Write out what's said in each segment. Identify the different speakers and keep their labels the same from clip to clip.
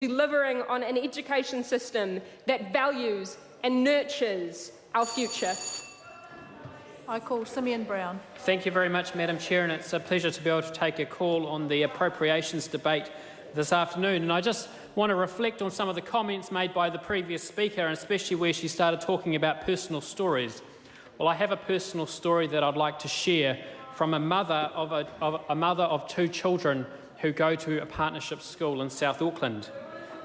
Speaker 1: delivering on an education system that values and nurtures our future.
Speaker 2: I call Simeon Brown.
Speaker 3: Thank you very much, Madam Chair, and it's a pleasure to be able to take a call on the appropriations debate this afternoon. And I just want to reflect on some of the comments made by the previous speaker, and especially where she started talking about personal stories. Well, I have a personal story that I'd like to share from a mother of two children who go to a partnership school in South Auckland.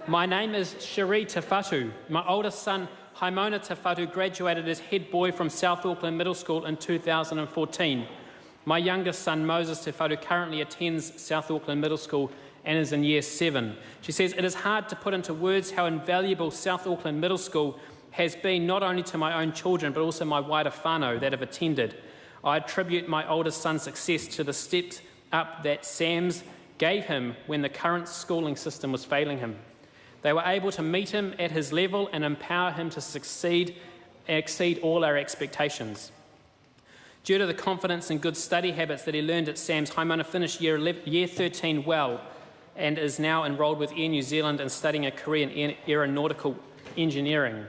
Speaker 3: My name is Cherie Tafatu. My oldest son, Haimona Tafatu, graduated as head boy from South Auckland Middle School in 2014. My youngest son, Moses Tafatu, currently attends South Auckland Middle School and is in Year 7. She says, "It is hard to put into words how invaluable South Auckland Middle School has been not only to my own children but also my wider whānau that have attended. I attribute my oldest son's success to the steps up that SAMS gave him when the current schooling system was failing him. They were able to meet him at his level and empower him to succeed and exceed all our expectations. Due to the confidence and good study habits that he learned at SAMS, Haimona finished year 13 well and is now enrolled with Air New Zealand and studying a career in aeronautical engineering."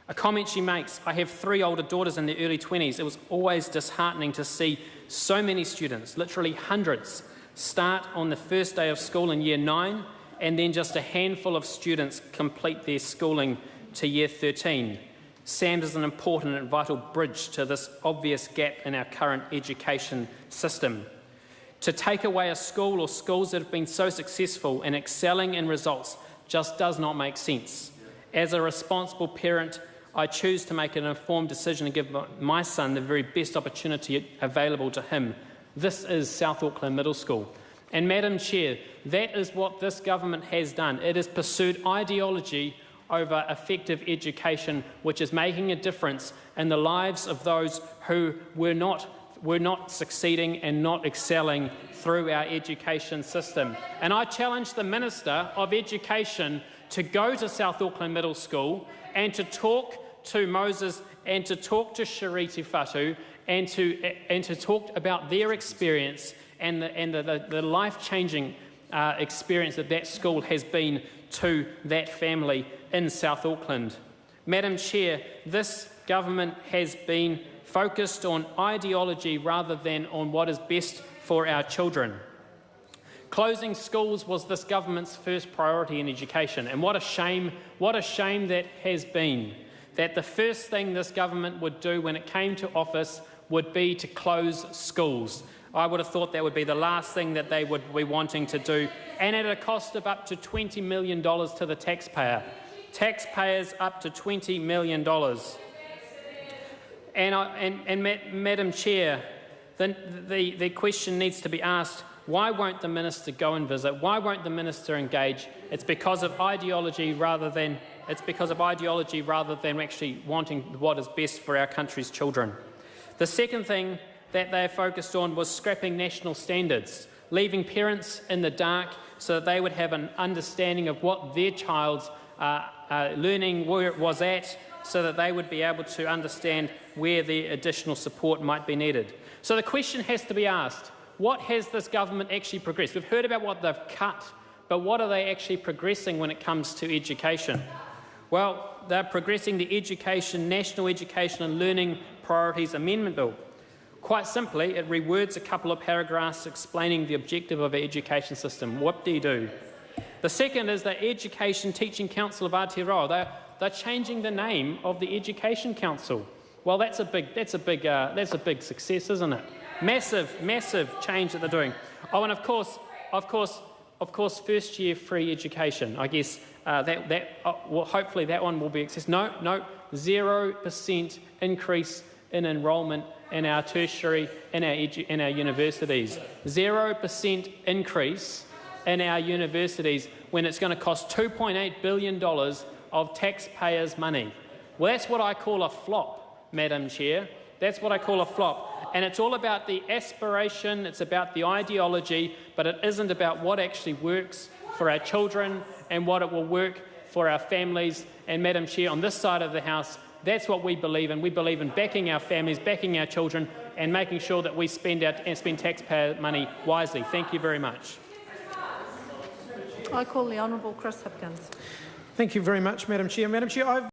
Speaker 3: A comment she makes, "I have 3 older daughters in their early 20s. It was always disheartening to see so many students, literally hundreds, start on the first day of school in Year 9 and then just a handful of students complete their schooling to Year 13. SAMS is an important and vital bridge to this obvious gap in our current education system. To take away a school or schools that have been so successful and excelling in results just does not make sense. As a responsible parent, I choose to make an informed decision and give my son the very best opportunity available to him. This is South Auckland Middle School." And Madam Chair, that is what this government has done. It has pursued ideology over effective education, which is making a difference in the lives of those who were not succeeding and not excelling through our education system. And I challenge the Minister of Education to go to South Auckland Middle School and to talk to Moses and to talk to Cherie Tafatu and to talk about their experience and the life-changing experience that school has been to that family in South Auckland. Madam Chair, this government has been focused on ideology rather than on what is best for our children. Closing schools was this government's first priority in education, and what a shame that has been, that the first thing this government would do when it came to office would be to close schools. I would have thought that would be the last thing that they would be wanting to do, and at a cost of up to $20 million to the taxpayer. Taxpayers up to $20 million. And Madam Chair, the question needs to be asked, why won't the Minister go and visit? Why won't the Minister engage? It's because of ideology rather than actually wanting what is best for our country's children. The second thing that they focused on was scrapping national standards, leaving parents in the dark so that they would have an understanding of what their child's learning where it was at, so that they would be able to understand where the additional support might be needed. So the question has to be asked, what has this government actually progressed? We've heard about what they've cut, but what are they actually progressing when it comes to education? Well, they're progressing the National Education and Learning Priorities Amendment Bill. Quite simply, it rewords a couple of paragraphs explaining the objective of our education system. What do you do? The second is the Education Teaching Council of Aotearoa. They're changing the name of the Education Council. Well, that's a big success, isn't it? Massive change that they're doing. Oh, and of course, first year free education. I guess well, hopefully that one will be accessed. No, 0% increase in enrolment in our tertiary, in our universities. 0% increase in our universities when it's going to cost $2.8 billion of taxpayers' money. Well, that's what I call a flop, Madam Chair. That's what I call a flop. And it's all about the aspiration, it's about the ideology, but it isn't about what actually works for our children and what it will work for our families. And Madam Chair, on this side of the House, that's what we believe in. We believe in backing our families, backing our children, and making sure that we spend taxpayer money wisely. Thank you very much.
Speaker 2: I call the Honourable Chris Hipkins.
Speaker 4: Thank you very much, Madam Chair. Madam Chair,